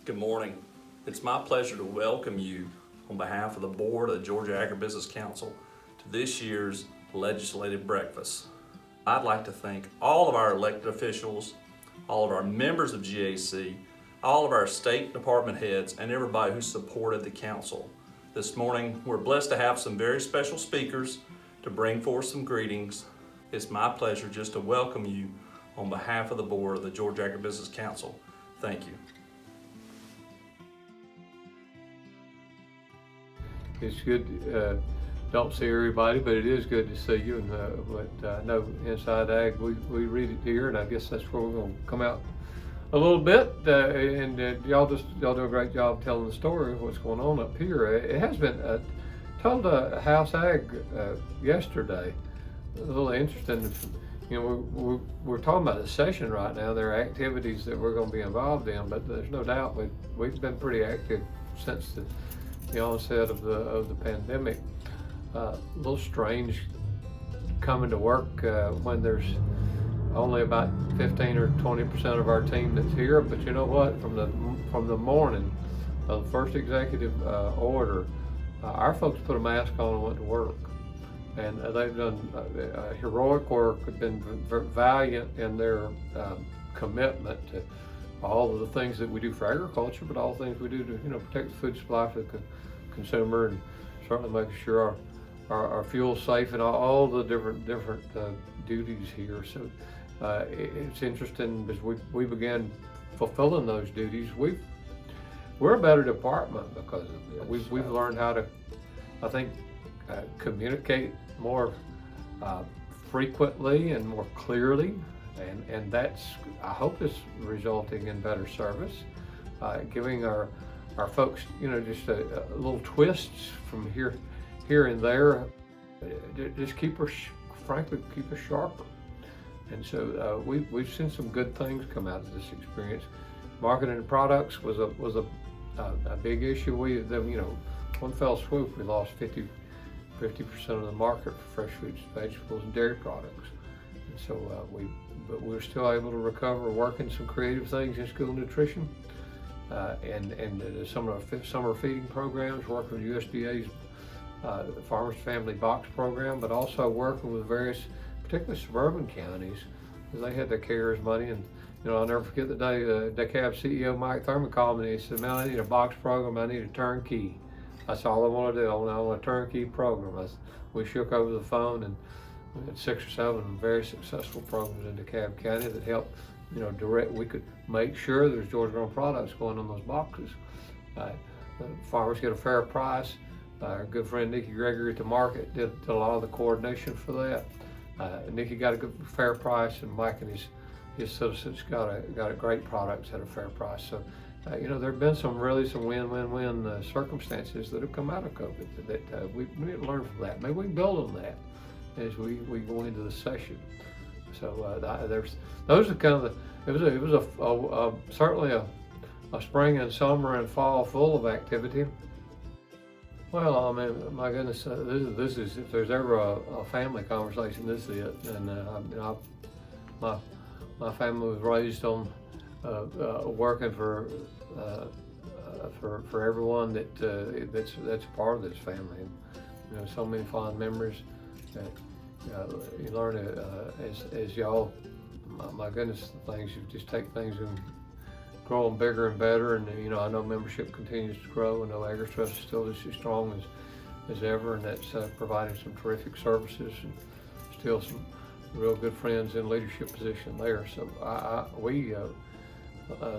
Good morning. It's my pleasure to welcome you on behalf of the board of the Georgia Agribusiness Council to this year's legislative breakfast. I'd like to thank all of our elected officials, all of our members of GAC, all of our state department heads, and everybody who supported the council. This morning, we're blessed to have some very special speakers to bring forth some greetings. It's my pleasure just to welcome you on behalf of the board of the Georgia Agribusiness Council. Thank you. It's good, don't see everybody, but it is good to see you. But I know Inside Ag, we read it here, and I guess that's where we're going to come out a little bit. Y'all do a great job telling the story of what's going on up here. It has been told House Ag yesterday. A little interesting. You know, we're talking about the session right now. There are activities that we're going to be involved in, but there's no doubt we've been pretty active since the onset of the pandemic. A little strange coming to work when there's only about 15 or 20% of our team that's here. But you know what? From the morning of the first executive order, our folks put a mask on and went to work, and they've done heroic work. Have been valiant in their commitment to all of the things that we do for agriculture, but all the things we do to protect the food supply for the consumer, and certainly making sure our fuel's safe, and all the different duties here. So it's interesting as we began fulfilling those duties. We're a better department because of it. We've learned how to, I think, communicate more frequently and more clearly. And that's, I hope, is resulting in better service, giving our folks, just a little twists from here and there, just frankly, keep us sharper. And so we've seen some good things come out of this experience. Marketing and products was a big issue. One fell swoop, we lost 50% of the market for fresh fruits, vegetables, and dairy products. And so but we're still able to recover, working some creative things in school nutrition, and some of our summer feeding programs, working with USDA's Farmers Family Box program, but also working with various, particularly suburban counties, because they had their CARES money. And I'll never forget the day DeKalb CEO Mike Thurman called me and he said, "Man, I need a box program, I need a turnkey. That's all I want to do. I want a turnkey program." We shook over the phone, and we had 6 or 7 very successful programs in DeKalb County that helped, we could make sure there's Georgia-grown products going on those boxes. The farmers get a fair price. Our good friend Nikki Gregory at the market did a lot of the coordination for that. Nikki got a good fair price, and Mike and his citizens got a great product at a fair price. So, there have been some win-win-win circumstances that have come out of COVID that we need to learn from that. Maybe we can build on that as we go into the session. So those are kind of it was certainly a spring and summer and fall full of activity. Well, I mean, my goodness, this is, if there's ever a family conversation, this is it. And my family was raised on working for everyone that's a part of this family. And, so many fond memories that you learn as y'all. My goodness, you just take things and grow them bigger and better. And I know membership continues to grow. I know AgriTrust is still just as strong as ever, and that's providing some terrific services, and still some real good friends in leadership position there. So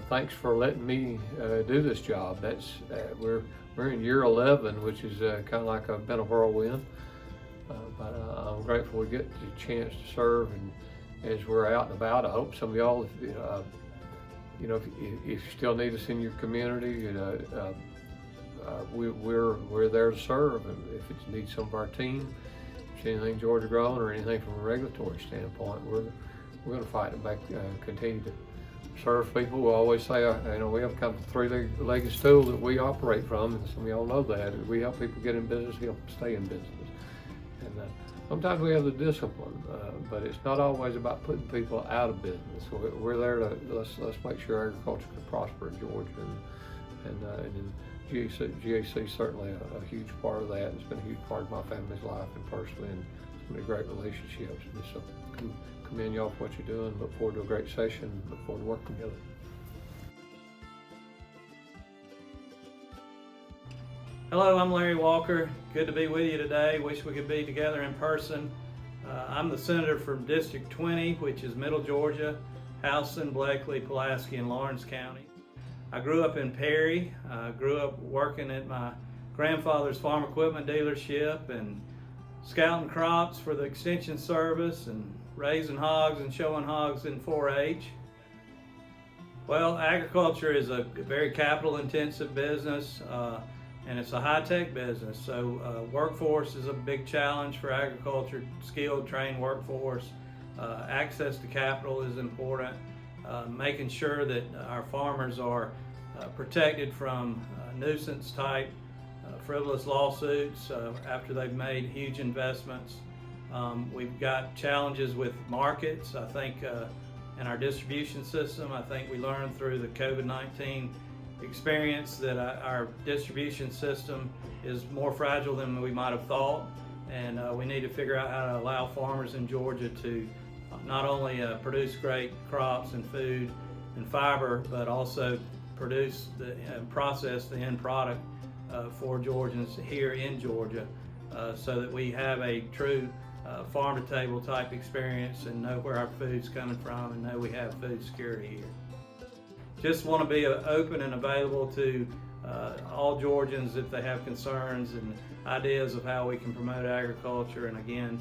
thanks for letting me do this job. That's we're in year 11, which is kind of like been a whirlwind. But I'm grateful we get the chance to serve, and as we're out and about, I hope some of y'all, if you still need us in your community, we're there to serve. And if it needs some of our team, if it's anything Georgia grown or anything from a regulatory standpoint, we're going to fight to continue to serve people. We always say, we have kind of a three-legged stool that we operate from, and some of y'all know that. We help people get in business, help them stay in business. And sometimes we have the discipline, but it's not always about putting people out of business. So we're there to let's make sure agriculture can prosper in Georgia. and then GAC is certainly a huge part of that. It's been a huge part of my family's life and personally, and so many great relationships. And so commend y'all for what you're doing. Look forward to a great session. Look forward to working together. Hello, I'm Larry Walker. Good to be with you today. Wish we could be together in person. I'm the senator from District 20, which is Middle Georgia, Houston, Blakely, Pulaski, and Lawrence County. I grew up in Perry. Grew up working at my grandfather's farm equipment dealership and scouting crops for the Extension Service and raising hogs and showing hogs in 4-H. Well, agriculture is a very capital-intensive business. And it's a high-tech business, so workforce is a big challenge for agriculture, skilled, trained workforce. Access to capital is important. Making sure that our farmers are protected from nuisance-type frivolous lawsuits after they've made huge investments. We've got challenges with markets. I think in our distribution system, I think we learned through the COVID-19 experience that our distribution system is more fragile than we might have thought, and we need to figure out how to allow farmers in Georgia to not only produce great crops and food and fiber, but also produce and process the end product for Georgians here in Georgia, so that we have a true farm to table type experience and know where our food's coming from and know we have food security here. Just want to be open and available to all Georgians if they have concerns and ideas of how we can promote agriculture and again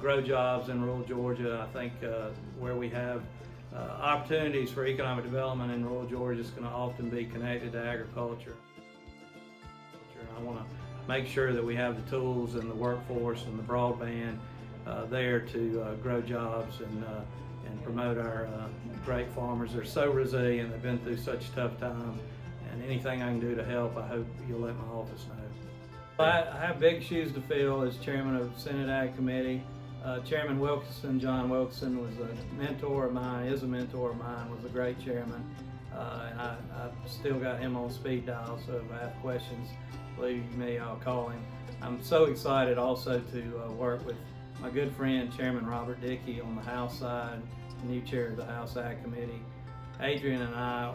grow jobs in rural Georgia. I think where we have opportunities for economic development in rural Georgia is going to often be connected to agriculture. I want to make sure that we have the tools and the workforce and the broadband there to grow jobs and promote our great farmers. They're so resilient, they've been through such a tough time, and anything I can do to help, I hope you'll let my office know. I have big shoes to fill as chairman of the Senate Ag Committee. Chairman Wilkinson, John Wilkinson, was a mentor of mine, is a mentor of mine, was a great chairman, and I still got him on speed dial, so if I have questions, believe me, I'll call him. I'm so excited also to work with my good friend Chairman Robert Dickey on the House side, new chair of the House Ag Committee. Adrian and I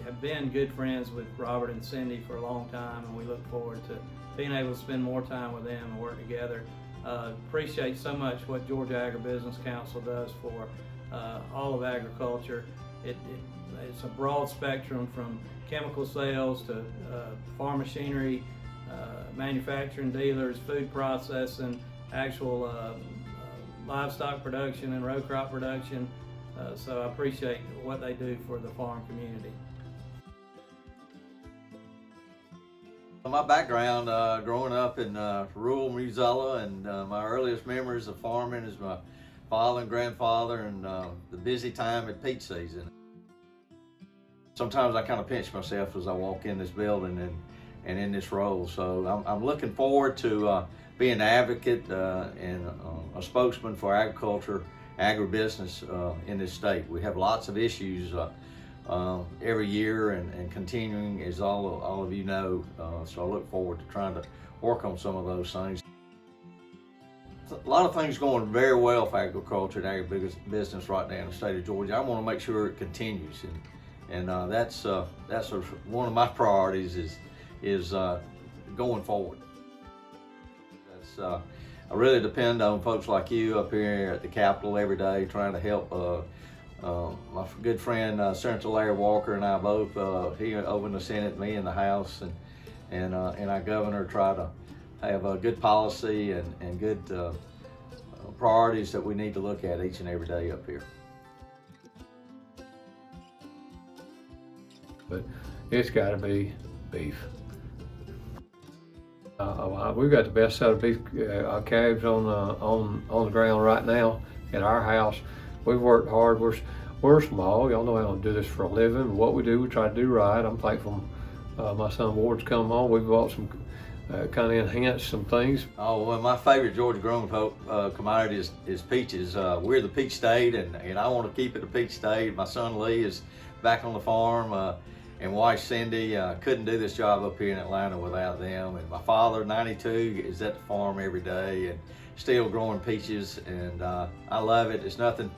have been good friends with Robert and Cindy for a long time, and we look forward to being able to spend more time with them and work together. Appreciate so much what Georgia Agribusiness Council does for all of agriculture. It's a broad spectrum from chemical sales to farm machinery, manufacturing dealers, food processing, actual livestock production and row crop production. So I appreciate what they do for the farm community. My background, growing up in rural Missoula, and my earliest memories of farming is my father and grandfather and the busy time at peach season. Sometimes I kind of pinch myself as I walk in this building and in this role. So I'm looking forward to being an advocate and a spokesman for agriculture, agribusiness in this state. We have lots of issues every year and continuing, as all of you know, so I look forward to trying to work on some of those things. A lot of things going very well for agriculture and agribusiness right now in the state of Georgia. I want to make sure it continues, and that's one of my priorities is going forward. I really depend on folks like you up here at the Capitol every day trying to help my good friend Senator Larry Walker and I both, he over in the Senate, me in the House, and our governor try to have a good policy and good priorities that we need to look at each and every day up here. But it's got to be beef. We've got the best set of beef calves on the ground right now at our house. We've worked hard. We're small. Y'all know I don't do this for a living. What we do, we try to do right. I'm thankful my son Ward's come home. We've bought some kind of enhanced some things. Oh, well, my favorite Georgia growing commodity is peaches. We're the peach state, and I want to keep it a peach state. My son Lee is back on the farm, and wife Cindy. Couldn't do this job up here in Atlanta without them. And my father, 92, is at the farm every day and still growing peaches, and I love it. It's nothing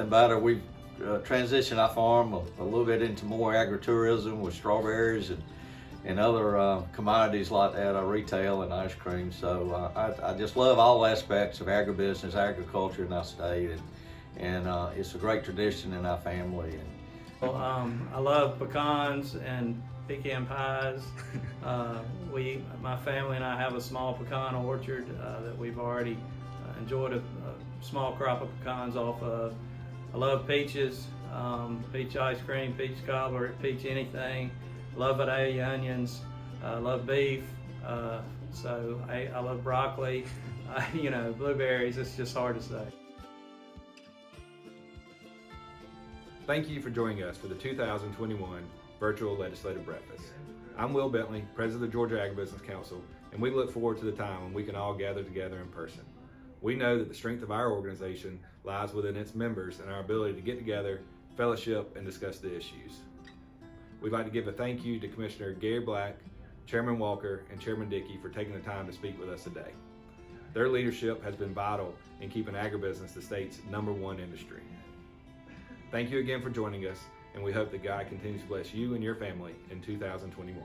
better. We've transitioned our farm a little bit into more agritourism with strawberries and other commodities like that, retail and ice cream. So I just love all aspects of agribusiness, agriculture in our state, and it's a great tradition in our family. I love pecans and pecan pies. My family and I have a small pecan orchard that we've already enjoyed a small crop of pecans off of. I love peaches, peach ice cream, peach cobbler, peach anything. Love Vidalia onions, love beef, so I love broccoli, blueberries. It's just hard to say. Thank you for joining us for the 2021 Virtual Legislative Breakfast. I'm Will Bentley, President of the Georgia Agribusiness Council, and we look forward to the time when we can all gather together in person. We know that the strength of our organization lies within its members and our ability to get together, fellowship, and discuss the issues. We'd like to give a thank you to Commissioner Gary Black, Chairman Walker, and Chairman Dickey for taking the time to speak with us today. Their leadership has been vital in keeping agribusiness the state's #1 industry. Thank you again for joining us, and we hope that God continues to bless you and your family in 2021.